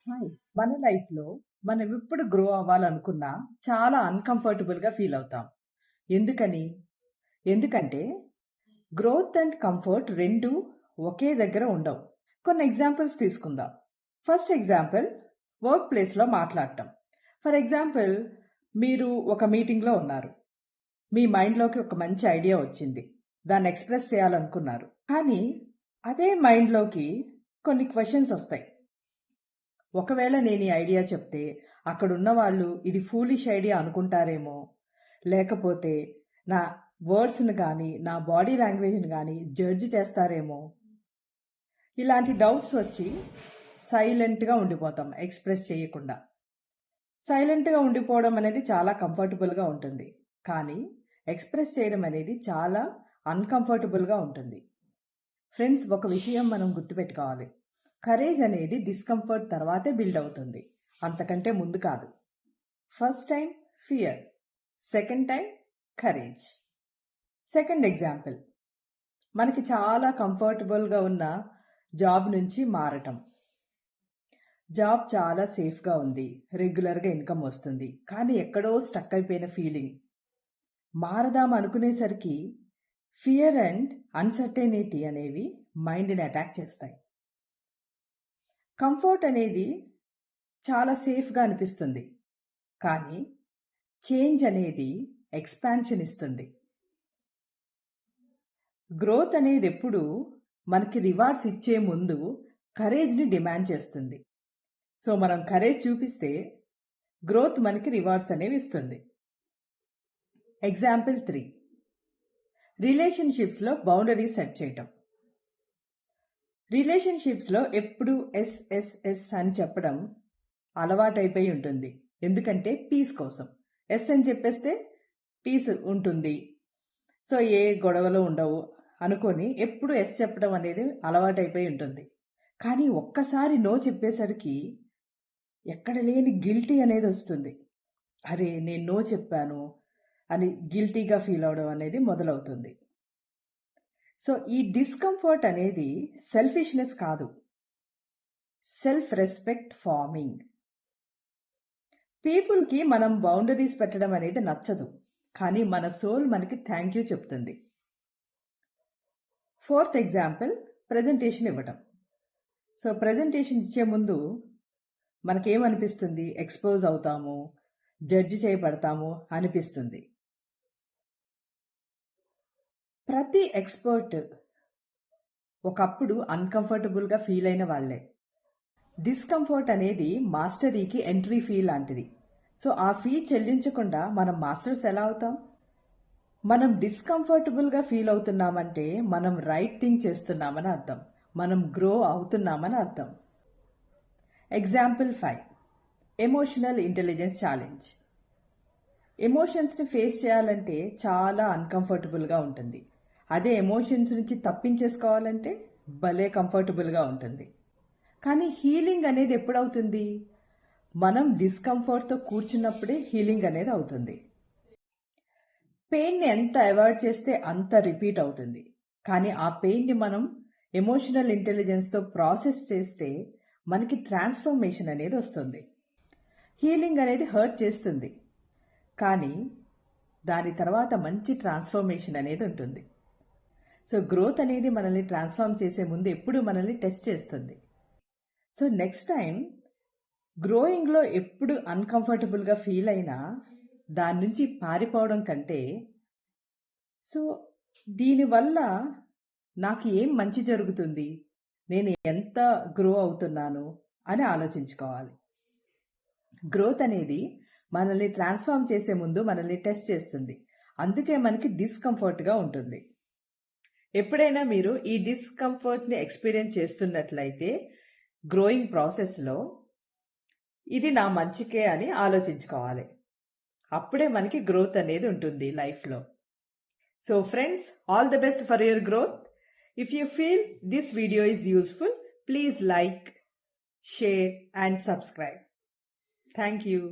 Hi. మన లైఫ్‌లో మనం ఎప్పుడు గ్రో అవ్వాలనుకున్నా చాలా అన్‌కంఫర్టబుల్‌గా ఫీల్ అవుతాం. ఎందుకని? ఎందుకంటే గ్రోత్ అండ్ కంఫర్ట్ 2 ఒకే దగ్గర ఉండవు. కొన్ని ఎగ్జాంపుల్స్ తీసుకుందాం. ఫస్ట్ ఎగ్జాంపుల్ వర్క్ ప్లేస్‌లో మాట్లాడటం. ఫర్ ఎగ్జాంపుల్ మీరు ఒక మీటింగ్‌లో ఉన్నారు. మీ మైండ్‌లోకి ఒక మంచి ఐడియా వచ్చింది. దాన్ని ఎక్స్‌ప్రెస్ చేయాలనుకున్నారు. కానీ అదే మైండ్‌లోకి కొన్ని క్వెషన్స్ వస్తాయి. ఒకవేళ నేను ఈ ఐడియా చెప్తే అక్కడున్న వాళ్ళు ఇది ఫూలిష్ ఐడియా అనుకుంటారేమో, లేకపోతే నా వర్డ్స్‌ని గానీ, నా బాడీ లాంగ్వేజ్‌ని గానీ జడ్జ్ చేస్తారేమో, ఇలాంటి డౌట్స్ వచ్చి సైలెంట్‌గా ఉండిపోతాం ఎక్స్‌ప్రెస్ చేయకుండా. సైలెంట్‌గా ఉండిపోవడం అనేది చాలా కంఫర్టబుల్‌గా ఉంటుంది. కానీ ఎక్స్‌ప్రెస్ చేయడం అనేది చాలా అన్‌కంఫర్టబుల్‌గా ఉంటుంది. ఫ్రెండ్స్, ఒక విషయం మనం గుర్తుపెట్టుకోవాలి. కరేజ్ అనేది డిస్కంఫర్ట్ తర్వాతే బిల్డ్ అవుతుంది, అంతకంటే ముందు కాదు. First time fear, second time courage. Second example, మనకి చాలా కంఫర్టబుల్గా ఉన్న జాబ్ నుంచి మారటం. జాబ్ చాలా సేఫ్గా ఉంది, రెగ్యులర్గా ఇన్కమ్ వస్తుంది, కానీ ఎక్కడో స్టక్ అయిపోయిన ఫీలింగ్. మారదాం అనుకునేసరికి ఫియర్ అండ్ అన్సర్టెనిటీ అనేవి మైండ్ని అటాక్ చేస్తాయి. కంఫర్ట్ అనేది చాలా సేఫ్గా అనిపిస్తుంది, కానీ చేంజ్ అనేది ఎక్స్పాన్షన్ ఇస్తుంది. గ్రోత్ అనేది ఎప్పుడు మనకి రివార్డ్స్ ఇచ్చే ముందు కరేజ్ని డిమాండ్ చేస్తుంది. సో మనం కరేజ్ చూపిస్తే గ్రోత్ మనకి రివార్డ్స్ అనేవి ఇస్తుంది. ఎగ్జాంపుల్ 3, రిలేషన్షిప్స్లో బౌండరీస్ సెట్ చేయటం. రిలేషన్షిప్స్లో ఎప్పుడు ఎస్ అని చెప్పడం అలవాటైపోయి ఉంటుంది. ఎందుకంటే పీస్ కోసం ఎస్ అని చెప్పేస్తే పీస్ ఉంటుంది, సో ఏ గొడవలు ఉండవు అనుకొని ఎప్పుడు ఎస్ చెప్పడం అనేది అలవాటైపోయి ఉంటుంది. కానీ ఒక్కసారి నో చెప్పేసరికి ఎక్కడ లేని గిల్టీ అనేది వస్తుంది. అరే, నేను నో చెప్పాను అని గిల్టీగా ఫీల్ అవడం అనేది మొదలవుతుంది. సో ఈ డిస్కంఫర్ట్ అనేది సెల్ఫిష్నెస్ కాదు, సెల్ఫ్ రెస్పెక్ట్ ఫార్మింగ్. పీపుల్కి మనం బౌండరీస్ పెట్టడం అనేది నచ్చదు, కానీ మన సోల్ మనకి థ్యాంక్ యూ చెప్తుంది. ఫోర్త్ ఎగ్జాంపుల్, ప్రజెంటేషన్ ఇవ్వటం. సో ప్రజెంటేషన్ ఇచ్చే ముందు మనకేమనిపిస్తుంది? ఎక్స్పోజ్ అవుతాము, జడ్జి చేయబడతాము అనిపిస్తుంది. ప్రతి ఎక్స్పర్ట్ ఒకప్పుడు అన్కంఫర్టబుల్గా ఫీల్ అయిన వాళ్లే. డిస్కంఫర్ట్ అనేది మాస్టరీకి ఎంట్రీ ఫీ లాంటిది. సో ఆ ఫీ చెల్లించకుండా మనం మాస్టర్స్ ఎలా అవుతాం? మనం డిస్కంఫర్టబుల్గా ఫీల్ అవుతున్నామంటే మనం రైట్ థింగ్ చేస్తున్నామని అర్థం, మనం గ్రో అవుతున్నామని అర్థం. Example 5, emotional intelligence challenge. ఎమోషన్స్ని ఫేస్ చేయాలంటే చాలా అన్కంఫర్టబుల్గా ఉంటుంది. అదే ఎమోషన్స్ నుంచి తప్పించేసుకోవాలంటే భలే కంఫర్టబుల్గా ఉంటుంది. కానీ హీలింగ్ అనేది ఎప్పుడవుతుంది? మనం డిస్కంఫర్ట్తో కూర్చున్నప్పుడే హీలింగ్ అనేది అవుతుంది. పెయిన్ని ఎంత అవాయిడ్ చేస్తే అంత రిపీట్ అవుతుంది. కానీ ఆ పెయిన్ని మనం ఎమోషనల్ ఇంటెలిజెన్స్తో ప్రాసెస్ చేస్తే మనకి ట్రాన్స్ఫర్మేషన్ అనేది వస్తుంది. హీలింగ్ అనేది హర్ట్ చేస్తుంది, కానీ దాని తర్వాత మంచి ట్రాన్స్ఫర్మేషన్ అనేది ఉంటుంది. సో గ్రోత్ అనేది మనల్ని ట్రాన్స్ఫార్మ్ చేసే ముందు ఎప్పుడు మనల్ని టెస్ట్ చేస్తుంది. సో నెక్స్ట్ టైం గ్రోయింగ్లో ఎప్పుడు అన్కంఫర్టబుల్గా ఫీల్ అయినా దాని నుంచి పారిపోవడం కంటే, సో దీనివల్ల నాకు ఏం మంచి జరుగుతుంది, నేను ఎంత గ్రో అవుతున్నాను అని ఆలోచించుకోవాలి. గ్రోత్ అనేది మనల్ని ట్రాన్స్ఫార్మ్ చేసే ముందు మనల్ని టెస్ట్ చేస్తుంది, అందుకే మనకి డిస్కంఫర్ట్గా ఉంటుంది. ఎప్పుడైనా మీరు ఈ డిస్కంఫర్ట్ని ఎక్స్పీరియన్స్ చేస్తున్నట్లయితే గ్రోయింగ్ ప్రాసెస్లో ఇది నా మంచికే అని ఆలోచించుకోవాలి. అప్పుడే మనకి గ్రోత్ అనేది ఉంటుంది లైఫ్లో. So friends, all the best for your growth. If you feel this video is useful, please like, share and subscribe. Thank you.